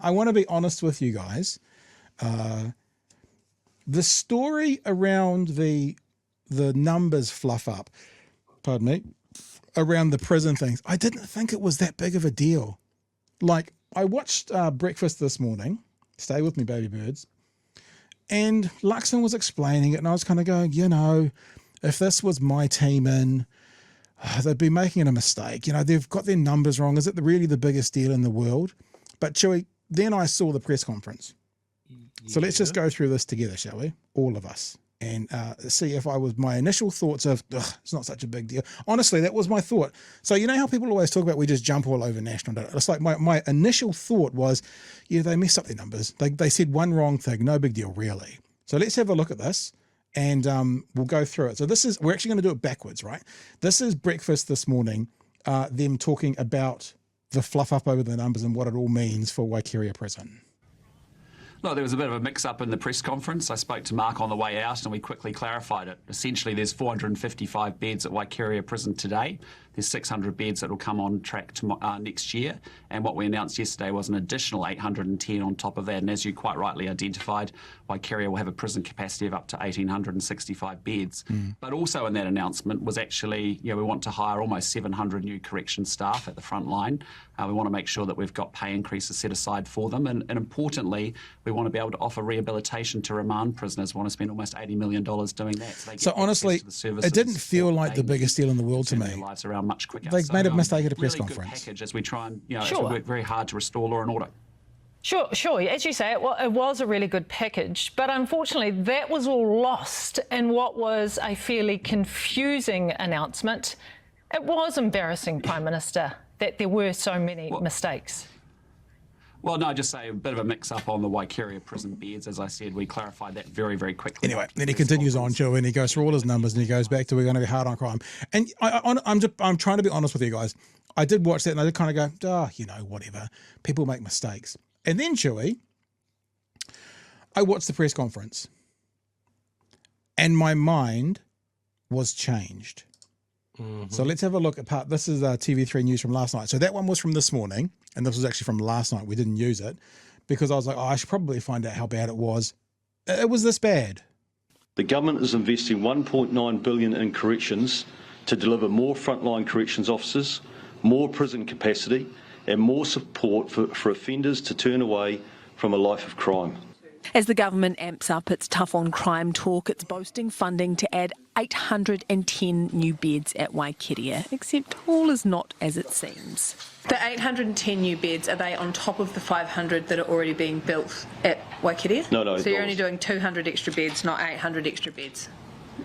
I want to be honest with you guys. The story around the numbers fluff up, pardon me, around the prison things, I didn't think it was that big of a deal. Like, I watched Breakfast this morning. Stay with me, baby birds. And Luxon was explaining it, and I was kind of going, you know, if this was my team in, they'd be making a mistake. You know, they've got their numbers wrong. Is it really the biggest deal in the world? But Chewy, then I saw the press conference. So let's just go through this together, shall we? All of us. And see if I was my initial thoughts of, it's not such a big deal. Honestly, that was my thought. So you know how people always talk about we just jump all over national data? It's like my initial thought was, yeah, they messed up their numbers. They said one wrong thing, no big deal, really. So let's have a look at this and we'll go through it. So we're actually going to do it backwards, right? This is Breakfast this morning, them talking about the fluff up over the numbers and what it all means for Waikeria Prison. Look, there was a bit of a mix-up in the press conference. I spoke to Mark on the way out and we quickly clarified it. Essentially, there's 455 beds at Waikeria Prison today. There's 600 beds that will come on track next year. And what we announced yesterday was an additional 810 on top of that. And as you quite rightly identified, Waikeria will have a prison capacity of up to 1,865 beds. But also in that announcement was actually, we want to hire almost 700 new corrections staff at the front line. We want to make sure that we've got pay increases set aside for them. And importantly, we want to be able to offer rehabilitation to remand prisoners. We want to spend almost $80 million doing that. So honestly, it didn't feel like the biggest deal in the world to me. Their lives around much quicker. They made a mistake at a press really conference. Good package as we try and as we work very hard to restore law and order. Sure. As you say, it was a really good package, but unfortunately that was all lost in what was a fairly confusing announcement. It was embarrassing, Prime Minister, that there were so many mistakes. Well, no, just say a bit of a mix-up on the Waikeria prison beds. As I said, we clarified that very, very quickly. Anyway, then he continues on, Joe, and he goes through all his numbers, and he goes back to we're going to be hard on crime. And I'm trying to be honest with you guys. I did watch that, and I did kind of go, whatever. People make mistakes. And then, Chewy, I watched the press conference, and my mind was changed. So let's have a look at this is TV3 news from last night. So that one was from this morning, and this was actually from last night. We didn't use it because I was like, I should probably find out how bad it was. It was this bad. The government is investing $1.9 billion in corrections to deliver more frontline corrections officers, more prison capacity, and more support for offenders to turn away from a life of crime. As the government amps up its tough on crime talk, it's boasting funding to add 810 new beds at Waikeria, except all is not as it seems. The 810 new beds, are they on top of the 500 that are already being built at Waikeria? No. So you're only doing 200 extra beds, not 800 extra beds?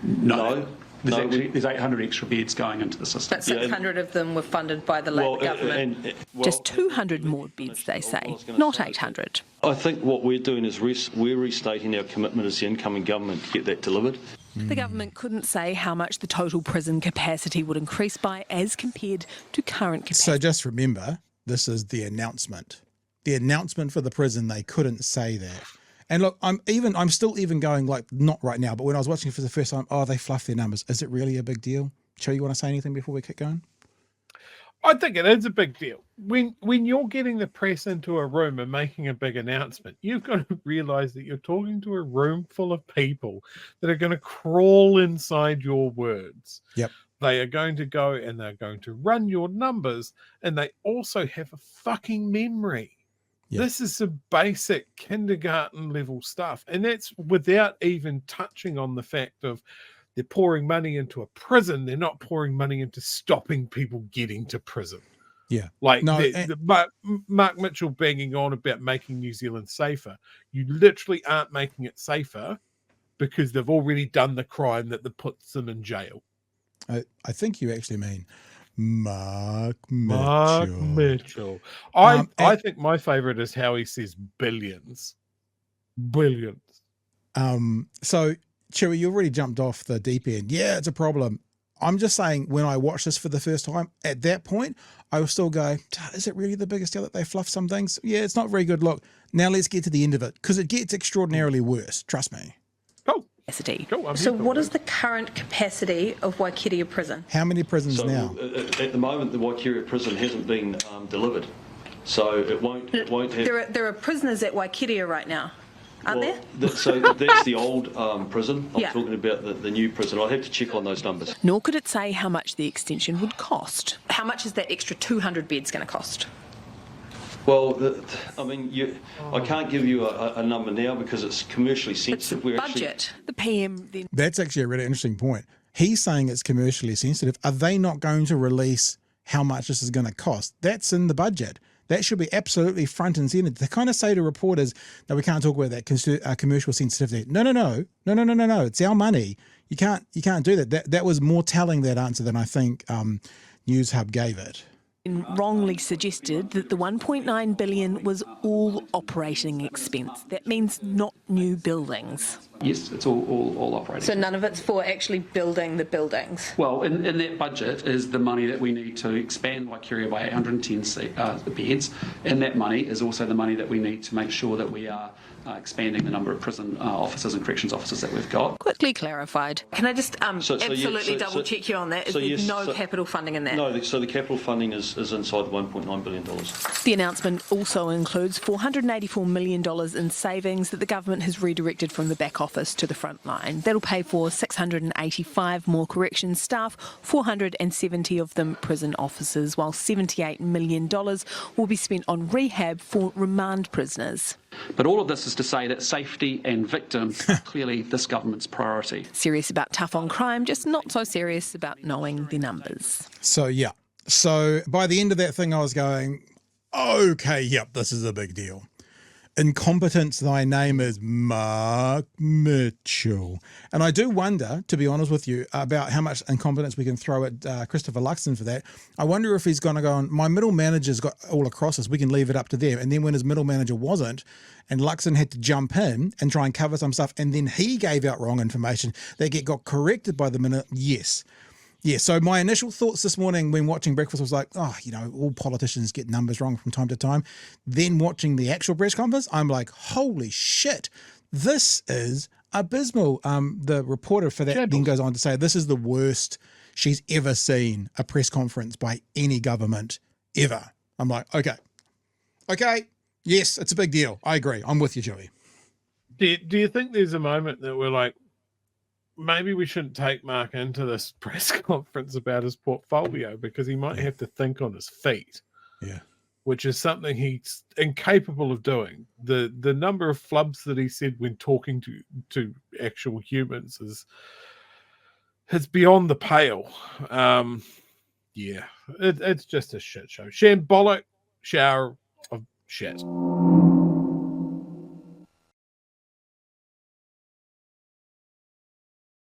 No. There's 800 extra beds going into the system. But 600 of them were funded by the Labor government. Just 200 more beds, they say, not 800. I think what we're doing is we're restating our commitment as the incoming government to get that delivered. The government couldn't say how much the total prison capacity would increase by as compared to current capacity. So just remember, this is the announcement. The announcement for the prison, they couldn't say that. And look, I'm still even going, like, not right now, but when I was watching it for the first time, they fluffed their numbers. Is it really a big deal? Cho, you want to say anything before we keep going? I think it is a big deal. When you're getting the press into a room and making a big announcement, you've got to realise that you're talking to a room full of people that are going to crawl inside your words. Yep. They are going to go and they're going to run your numbers, and they also have a fucking memory. Yep. This is some basic kindergarten level stuff. And that's without even touching on the fact of they're pouring money into a prison. They're not pouring money into stopping people getting to prison. Yeah. Like Mark Mitchell banging on about making New Zealand safer. You literally aren't making it safer because they've already done the crime that puts them in jail. I think you actually mean Mark Mitchell. I think my favourite is how he says billions. Billions. So, Chewy, you already jumped off the deep end. Yeah, it's a problem. I'm just saying, when I watched this for the first time, at that point, I was still going, is it really the biggest deal that they fluff some things? Yeah, it's not very good. Look, now let's get to the end of it, because it gets extraordinarily worse. Trust me. Cool. So what is the current capacity of Waikeria Prison? How many prisons now? At the moment, the Waikeria Prison hasn't been delivered. So it won't have... There are prisoners at Waikeria right now, aren't there? So that's the old prison. I'm Yeah. talking about the new prison. I'll have to check on those numbers. Nor could it say how much the extension would cost. How much is that extra 200 beds going to cost? Well, I can't give you a number now because it's commercially sensitive. It's budget. The PM then... That's actually a really interesting point. He's saying it's commercially sensitive. Are they not going to release how much this is going to cost? That's in the budget. That should be absolutely front and centre. To kind of say to reporters that we can't talk about that commercial sensitivity. No. It's our money. You can't do that. That was more telling, that answer, than I think News Hub gave it. wrongly suggested that the $1.9 billion was all operating expense. That means not new buildings. Yes, it's all operating. So none of it's for actually building the buildings? Well, in that budget is the money that we need to expand Waikeria by 810 beds, and that money is also the money that we need to make sure that we are expanding the number of prison officers and corrections officers that we've got. Quickly clarified. Can I just absolutely double check you on that? There's no capital funding in that? No, so the capital funding is inside the $1.9 billion. The announcement also includes $484 million in savings that the government has redirected from the back office to the front line. That'll pay for 685 more corrections staff, 470 of them prison officers, while $78 million will be spent on rehab for remand prisoners. But all of this is to say that safety and victims are clearly this government's priority. Serious about tough on crime, just not so serious about knowing the numbers. So, yeah. So by the end of that thing, I was going, okay, yep, this is a big deal. Incompetence, thy name is Mark Mitchell. And I do wonder, to be honest with you, about how much incompetence we can throw at Christopher Luxon for that. I wonder if he's going to go on, my middle manager's got all across us, we can leave it up to them. And then when his middle manager wasn't, and Luxon had to jump in and try and cover some stuff, and then he gave out wrong information, that got corrected by the minute, yes. Yeah, so my initial thoughts this morning when watching Breakfast was like, oh, you know, all politicians get numbers wrong from time to time. Then watching the actual press conference, I'm like, holy shit, this is abysmal. The reporter for that then goes on to say this is the worst she's ever seen a press conference by any government ever. I'm like, okay, yes, it's a big deal. I agree. I'm with you, Joey. Do you think there's a moment that we're like, maybe we shouldn't take Mark into this press conference about his portfolio because he might have to think on his feet. Yeah. Which is something he's incapable of doing. The number of flubs that he said when talking to actual humans is beyond the pale. Yeah, it's just a shit show. Shambolic shower of shit.